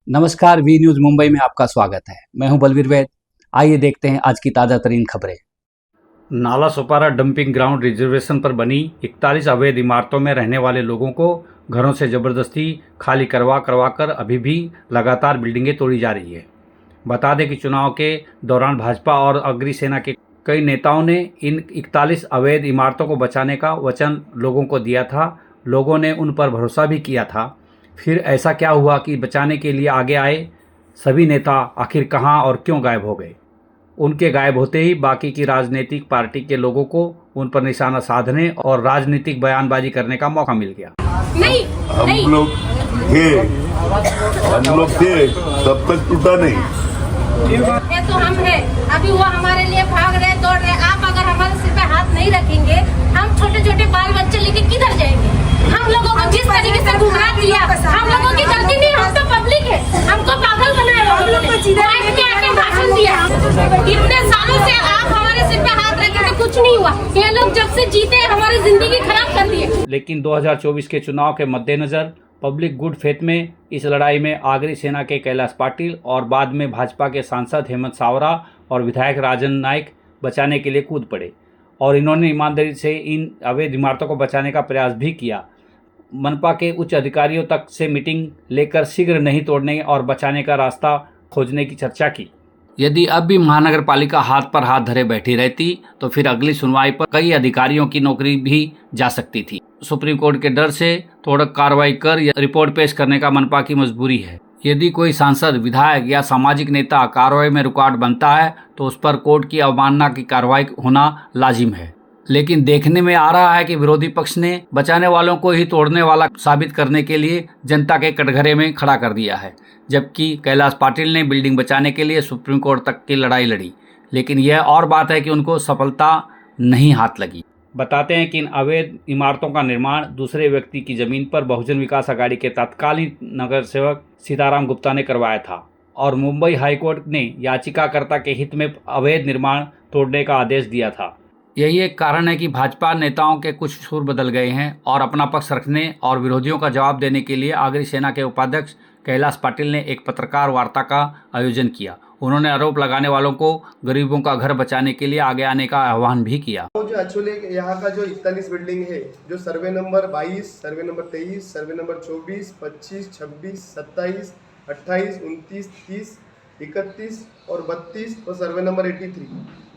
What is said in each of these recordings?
नमस्कार, V news Mumbai में आपका स्वागत है। मैं हूं बलवीर वैद। आइए देखते हैं आज की ताज़ा तरीन खबरें। Nala Sopara dumping ground reservation पर बनी 41 अवैध इमारतों में रहने वाले लोगों को घरों से जबरदस्ती खाली करवा कर अभी भी लगातार बिल्डिंगें तोड़ी जा रही है। बता दें कि चुनाव के दौरान भाजपा और अग्निसेना के कई नेताओं ने इन 41 अवैध इमारतों को बचाने का वचन लोगों को दिया था। लोगों ने उन पर भरोसा भी किया था। फिर ऐसा क्या हुआ कि बचाने के लिए आगे आए सभी नेता आखिर कहां और क्यों गायब हो गए? उनके गायब होते ही बाकी की राजनीतिक पार्टी के लोगों को उन पर निशाना साधने और राजनीतिक बयानबाजी करने का मौका मिल गया। नहीं, हम लोग थे तब तक टूटा नहीं। ये तो हम हैं। अभी वो हमारे लिए भाग रहे, दौड़ रहे। आप अगर हमारे सिर पे हाथ नहीं रखेंगे, हम छोटे छोटे बाल बच्चे लेके किधर जाएंगे? हम लोगों को जिस तरीके से गुमराह किया, हम लोगों की गलती नहीं, हम तो पब्लिक है। हमको पागल बनाया, हम लोग को सीधा आके भाषण दिया। इतने सालों से आप हमारे सिर पे हाथ रखे तो कुछ नहीं हुआ। ये लोग जब से जीते हमारी जिंदगी खराब कर दी है। लेकिन 2024 के चुनाव के मद्देनजर पब्लिक गुड फेथ में इस लड़ाई में अग्निसेना के कैलाश पाटिल और बाद में भाजपा के सांसद हेमंत सावरा और विधायक राजन नाइक बचाने के लिए कूद पड़े और इन्होंने ईमानदारी से इन अवैध इमारतों को बचाने का प्रयास भी किया। मनपा के उच्च अधिकारियों तक से मीटिंग लेकर शीघ्र नहीं तोड़ने और बचाने का रास्ता खोजने की चर्चा की। यदि अब भी महानगर पालिका हाथ पर हाथ धरे बैठी रहती तो फिर अगली सुनवाई पर कई अधिकारियों की नौकरी भी जा सकती थी। सुप्रीम कोर्ट के डर से तोड़क कार्रवाई कर रिपोर्ट पेश करने का मनपा की मजबूरी है। यदि कोई सांसद, विधायक या सामाजिक नेता कार्रवाई में रुकावट बनता है तो उस पर कोर्ट की अवमानना की कार्रवाई होना लाजिम है। लेकिन देखने में आ रहा है कि विरोधी पक्ष ने बचाने वालों को ही तोड़ने वाला साबित करने के लिए जनता के कटघरे में खड़ा कर दिया है, जबकि कैलाश पाटिल ने बिल्डिंग बचाने के लिए सुप्रीम कोर्ट तक की लड़ाई लड़ी। लेकिन यह और बात है कि उनको सफलता नहीं हाथ लगी। बताते हैं कि इन अवैध इमारतों का निर्माण दूसरे व्यक्ति की जमीन पर बहुजन विकास अघाड़ी के तत्कालीन नगर सेवक सीताराम गुप्ता ने करवाया था और मुंबई हाईकोर्ट ने याचिकाकर्ता के हित में अवैध निर्माण तोड़ने का आदेश दिया था। यही एक कारण है कि भाजपा नेताओं के कुछ सुर बदल गए हैं और अपना पक्ष रखने और विरोधियों का जवाब देने के लिए अग्निसेना के उपाध्यक्ष कैलाश पाटिल ने एक पत्रकार वार्ता का आयोजन किया। उन्होंने आरोप लगाने वालों को गरीबों का घर बचाने के लिए आगे आने का आह्वान भी किया। जो एक्चुअली यहाँ का जो 41 बिल्डिंग है, जो survey number 22, survey number 23, survey number 24, 25, 26, 27, 28, 29, 30, 31 और 32 और सर्वे नंबर 83,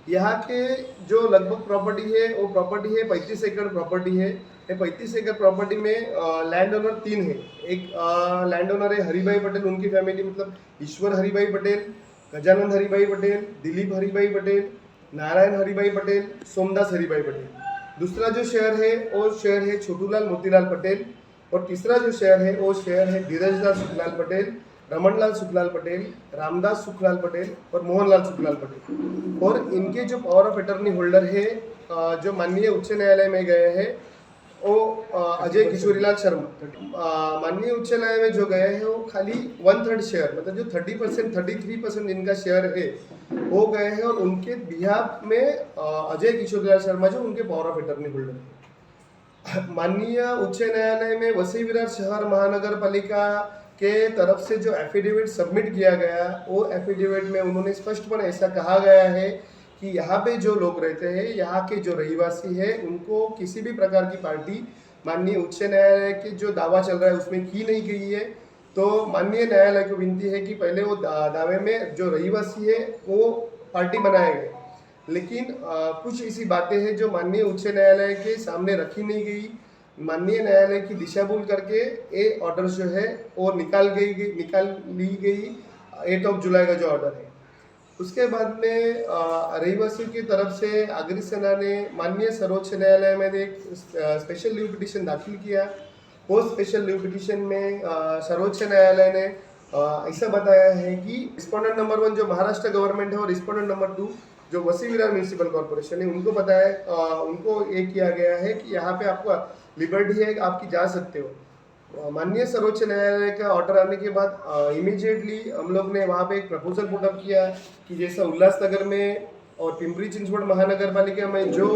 यहाँ के जो लगभग प्रॉपर्टी है वो प्रॉपर्टी है 35 एकड़ प्रॉपर्टी है। 35 एकड़ प्रॉपर्टी में लैंड ओनर 3 है। एक लैंड ओनर है हरिभाई पटेल, उनकी फैमिली मतलब ईश्वर हरिभाई पटेल, गजानंद हरिभाई पटेल, दिलीप हरिभाई पटेल, नारायण हरिभाई पटेल, सोमदास हरिभाई पटेल। दूसरा जो शेयर है वो शेयर है छोटूलाल मोतीलाल पटेल और तीसरा जो शेयर है वो शेयर है धीरजलाल सुखलाल पटेल, रमनलाल सुखलाल पटेल, रामदास सुखलाल पटेल और मोहनलाल सुखलाल पटेल। और इनके जो पावर ऑफ अटर्नी होल्डर है जो माननीय उच्च न्यायालय में गए हैं वो अजय किशोरीलाल शर्मा। माननीय उच्च न्यायालय में जो गए हैं वो खाली 1/3 शेयर मतलब जो 30% 33% इनका शेयर है वो गए हैं और उनके बिहाफ में अजय किशोरीलाल शर्मा जो उनके पावर ऑफ अटर्नी होल्डर है। माननीय उच्च न्यायालय में वसई विरार शहर महानगर पालिका के तरफ से जो एफिडेविट सबमिट किया गया वो एफिडेविट में उन्होंने स्पष्टपणे ऐसा कहा गया है कि यहाँ पे जो लोग रहते हैं, यहाँ के जो रहिवासी है, उनको किसी भी प्रकार की पार्टी माननीय उच्च न्यायालय के जो दावा चल रहा है उसमें की नहीं गई है। तो माननीय न्यायालय को विनती है कि पहले वो दावे में जो रहिवासी है वो पार्टी बनाए गए, लेकिन कुछ ऐसी बातें हैं जो माननीय उच्च न्यायालय के सामने रखी नहीं गई। माननीय न्यायालय की दिशा भूल करके ये ऑर्डर जो है वो निकाल ली गई 8 जुलाई का जो ऑर्डर है। उसके बाद में रहिवासी की तरफ से अग्निसेना ने माननीय सर्वोच्च न्यायालय में एक स्पेशल लीव पिटीशन दाखिल किया। वो स्पेशल लीव पिटीशन में सर्वोच्च न्यायालय ने ऐसा बताया है कि रिस्पोंडेंट नंबर 1 जो महाराष्ट्र गवर्नमेंट है और रिस्पोंडेंट नंबर 2 जो वसी विरार म्यूनिसिपल कॉर्पोरेशन है उनको बताया, उनको ये किया गया है कि यहाँ पे आपको लिबर्टी है, आपकी जा सकते हो। माननीय सर्वोच्च न्यायालय का ऑर्डर आने के बाद इमीडिएटली हम लोग ने वहाँ पे एक प्रपोजल पुटअप किया कि जैसा उल्लासनगर में और पिंपरी चिंचवड महानगर पालिका में जो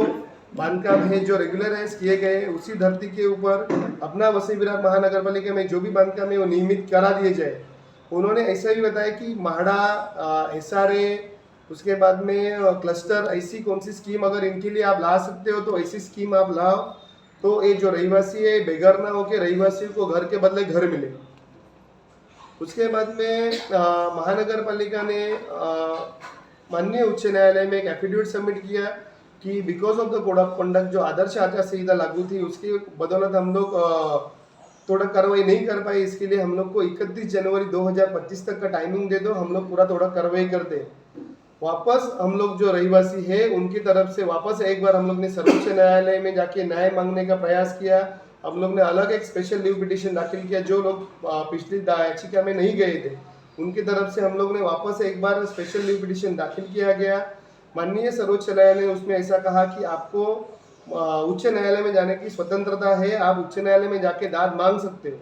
बांधकाम है जो रेगुलराइज किए गए उसी धरती के ऊपर अपना वसई विरार महानगर पालिका में जो भी बांधकाम है वो नियमित करा दिए जाए। उन्होंने ऐसा भी बताया कि म्हाडा, SRA, उसके बाद में क्लस्टर, ऐसी कौन सी स्कीम अगर इनके लिए आप ला सकते हो तो ऐसी स्कीम आप लाओ, तो ये जो रहीवासी है बेघर ना हो के रहीवासी को घर के बदले घर मिले। उसके बाद में महानगर पालिका ने माननीय उच्च न्यायालय में एक एफिडेविट सबमिट किया कि because of the code of conduct जो आदर्श आचार संहिता लागू थी उसकी बदौलत हम लोग थोड़ा कार्रवाई नहीं कर पाए, इसके लिए हम लोग को 31 जनवरी 2025 तक का टाइमिंग दे दो, हम लोग पूरा थोड़ा कार्रवाई करते हैं। वापस हम लोग जो रहीवासी है उनकी तरफ से वापस एक बार हम लोग ने सर्वोच्च न्यायालय में जाके न्याय मांगने का प्रयास किया। हम लोग ने अलग एक स्पेशल लीव पिटीशन दाखिल किया, जो लोग पिछली याचिका में नहीं गए थे उनकी तरफ से हम लोग ने वापस एक बार स्पेशल लीव पिटीशन दाखिल किया गया। माननीय सर्वोच्च न्यायालय ने उसमें ऐसा कहा कि आपको उच्च न्यायालय में जाने की स्वतंत्रता है, आप उच्च न्यायालय में जाके दाद मांग सकते हो।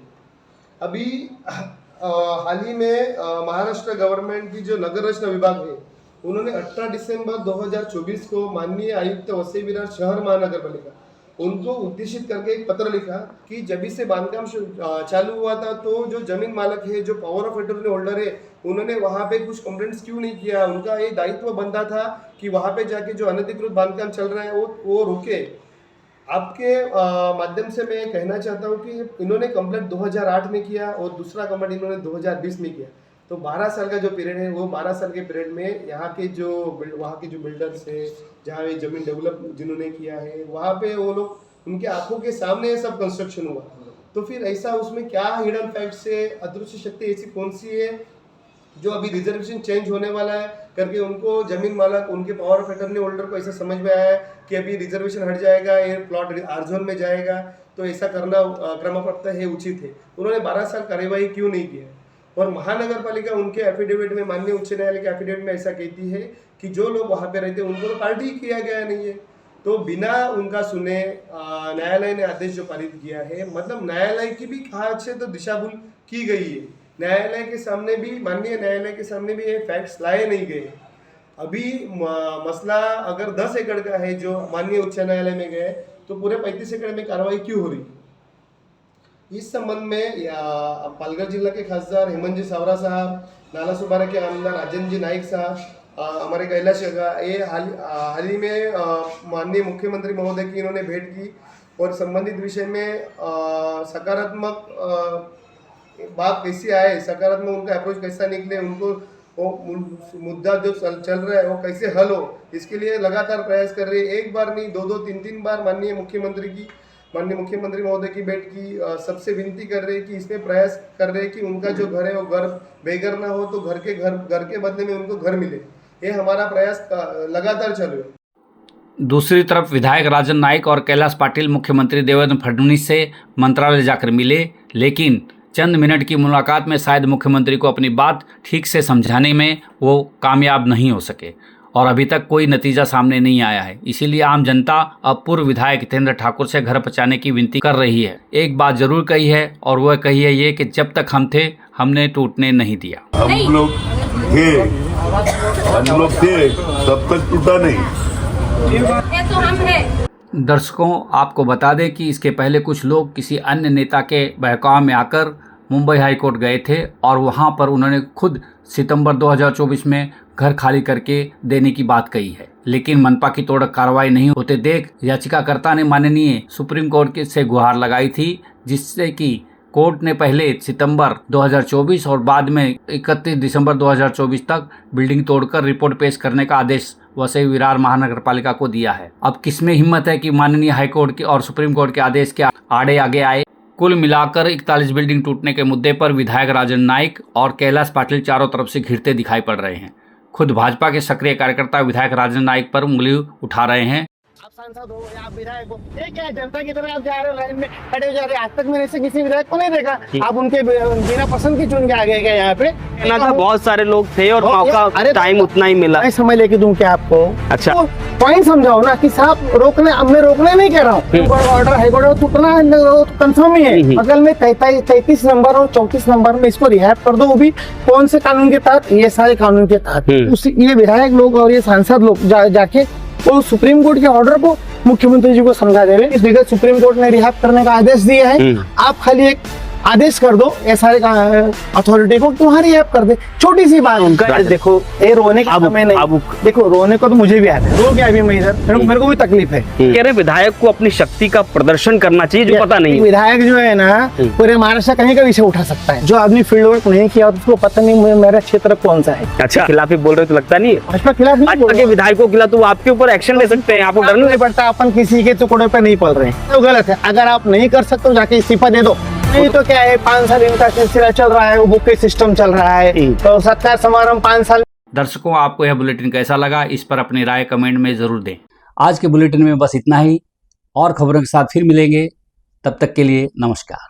अभी हाल ही में महाराष्ट्र गवर्नमेंट की जो नगर रचना विभाग है उन्होंने 18 दिसंबर 2024 को माननीय आयुक्त वसई विरार शहर महानगर पालिका उनको उद्देशित करके एक पत्र लिखा कि जब से बांधकाम चालू हुआ था तो जो जमीन मालक है, जो पावर ऑफ अटॉर्नी होल्डर है, उन्होंने वहाँ पे कुछ कंप्लेंट्स क्यों नहीं किया। उनका ये दायित्व बनता था कि वहाँ पे जाके जो अनधिकृत बांधकाम चल रहा है वो रोके। आपके माध्यम से मैं कहना चाहता हूँ कि इन्होंने कंप्लेंट 2008 में किया और दूसरा कंप्लेंट इन्होंने 2020 में किया, तो 12 साल का जो पीरियड है वो 12 साल के पीरियड में वहाँ के जो बिल्डर्स है, जहाँ ये जमीन डेवलप जिन्होंने किया है, वहाँ पे वो लोग उनके आंखों के सामने ये सब कंस्ट्रक्शन हुआ। तो फिर ऐसा उसमें क्या हिडन फैक्ट से अदृश्य शक्ति ऐसी कौन सी है जो अभी रिजर्वेशन चेंज होने वाला है करके उनको जमीन मालक, उनके पावर ऑफ अटॉर्नी होल्डर को ऐसा समझ में आया है कि अभी रिजर्वेशन हट जाएगा, ये प्लॉट आर जोन में जाएगा, तो ऐसा करना क्रमप्राप्त है, उचित है। उन्होंने 12 साल कार्यवाही क्यों नहीं किया। और महानगर पालिका उनके एफिडेविट में, माननीय उच्च न्यायालय के एफिडेविट में ऐसा कहती है कि जो लोग वहाँ पे रहते हैं उनको तो पार्टी किया गया नहीं है, तो बिना उनका सुने न्यायालय ने आदेश जो पारित किया है, मतलब न्यायालय की भी कहा से तो दिशा भूल की गई है। न्यायालय के सामने भी, माननीय न्यायालय के सामने भी ये फैक्ट्स लाए नहीं गए। अभी मसला अगर 10 एकड़ का है जो माननीय उच्च न्यायालय में गए, तो पूरे 35 एकड़ में कार्रवाई क्यों हो रही। इस संबंध में पालघर जिला के खासदार हेमंत जी सावरा साहब, नाला सुबारा के आमदार राजन जी नाइक साहब, हमारे कैलाश का ये हाल ही में माननीय मुख्यमंत्री महोदय की इन्होंने भेंट की और संबंधित विषय में सकारात्मक बात कैसी आए, सकारात्मक उनका अप्रोच कैसा निकले, उनको वो मुद्दा जो चल रहा है वो कैसे हल हो, इसके लिए लगातार प्रयास कर रही है। एक बार नहीं, 2-2, 3-3 बार माननीय मुख्यमंत्री महोदय की भेंट की, सबसे विनती कर रहे हैं कि इसमें प्रयास कर रहे हैं कि उनका जो घर है वो घर बेघर ना हो, तो घर के बदले में उनको घर मिले। ये हमारा प्रयास लगातार चालू है। दूसरी तरफ विधायक राजन नाइक और कैलाश पाटिल मुख्यमंत्री देवेंद्र फडणवीस से मंत्रालय जाकर मिले, लेकिन चंद मिनट की मुलाकात में शायद मुख्यमंत्री को अपनी बात ठीक से समझाने में वो कामयाब नहीं हो सके और अभी तक कोई नतीजा सामने नहीं आया है। इसीलिए आम जनता अब पूर्व विधायक हितेंद्र ठाकुर से घर बचाने की विनती कर रही है। एक बात जरूर कही है और वह कही है ये कि जब तक हम थे हमने टूटने नहीं दिया। हम लोग थे तब तक टूटा नहीं। ये तो हम हैं। दर्शकों, आपको बता दें कि इसके पहले कुछ लोग किसी अन्य नेता के बहकाव में आकर मुंबई हाई कोर्ट गए थे और वहां पर उन्होंने खुद सितंबर 2024 में घर खाली करके देने की बात कही है, लेकिन मनपा की तोड़क कार्रवाई नहीं होते देख याचिकाकर्ता ने माननीय सुप्रीम कोर्ट से गुहार लगाई थी, जिससे कि कोर्ट ने पहले सितंबर 2024 और बाद में 31 दिसंबर 2024 तक बिल्डिंग तोड़कर रिपोर्ट पेश करने का आदेश वसई विरार महानगर पालिका को दिया है। अब किसमें हिम्मत है कि माननीय हाईकोर्ट के और सुप्रीम कोर्ट के आदेश के आड़े आगे आए। कुल मिलाकर 41 बिल्डिंग टूटने के मुद्दे पर विधायक राजन नाइक और कैलाश पाटिल चारों तरफ से घिरते दिखाई पड़ रहे हैं। खुद भाजपा के सक्रिय कार्यकर्ता विधायक राजन नाइक पर उंगली उठा रहे हैं। आप सांसद हो या आप विधायक हो, ये क्या है, जनता की तरह आप जा रहे हो, लाइन में खड़े जा रहे हैं। आज तक मैंने ऐसे किसी विधायक को नहीं देखा। आप उनके बिना पसंद के चुन के आ गए क्या यहाँ पे? ना था, बहुत सारे लोग थे और मौका टाइम उतना ही मिला। मैं समय लेके दूं क्या आपको? अच्छा, तो पॉइंट समझाओ ना कि साहब रोकने, अब मैं रोकने नहीं कह रहा हूँ। ऑर्डर हाईकोर्ट टूटना कंफर्म ही है। अगर मैं 33 नंबर और 34 नंबर में इसको रिहाब कर दो, वो भी कौन से कानून के तहत? ये सारे कानून के तहत। ये विधायक लोग और ये सांसद लोग जाके वो सुप्रीम कोर्ट के ऑर्डर को मुख्यमंत्री जी को समझा दे रहे हैं। इस विगत सुप्रीम कोर्ट ने रिहाब करने का आदेश दिया है। आप खाली एक आदेश कर दो ये सारे अथॉरिटी को, तुम्हारी ऐप कर दे, छोटी सी बात उनका। देखो ये रोने का समय नहीं, देखो रोने को तो मुझे भी आता है, रो गया अभी मैं इधर, मेरे को भी तकलीफ है। कह रहे विधायक को अपनी शक्ति का प्रदर्शन करना चाहिए, जो पता नहीं है। विधायक जो है ना पूरे महाराष्ट्र कहीं का विषय उठा सकता है। जो आदमी फील्ड वर्क नहीं किया उसको पता नहीं मेरा क्षेत्र कौन सा है। अच्छा, खिलाफ ही बोल रहे तो लगता नहीं है भाजपा खिलाफ नहीं बोल भाजपा के विधायकों के खिलाफ तो आपके ऊपर एक्शन ले सकते हैं, आपको डर नहीं पड़ता। अपन किसी के टुकड़े पे नहीं पड़ रहे हैं, तो गलत है। अगर आप नहीं कर सकते तो जाके इस्तीफा दे दो, नहीं तो क्या है 5 साल इनका सिलसिला चल रहा है, वो बुके सिस्टम चल रहा है, तो सत्कार समारंभ 5 साल। दर्शकों, आपको यह बुलेटिन कैसा लगा, इस पर अपनी राय कमेंट में जरूर दें। आज के बुलेटिन में बस इतना ही, और खबरों के साथ फिर मिलेंगे, तब तक के लिए नमस्कार।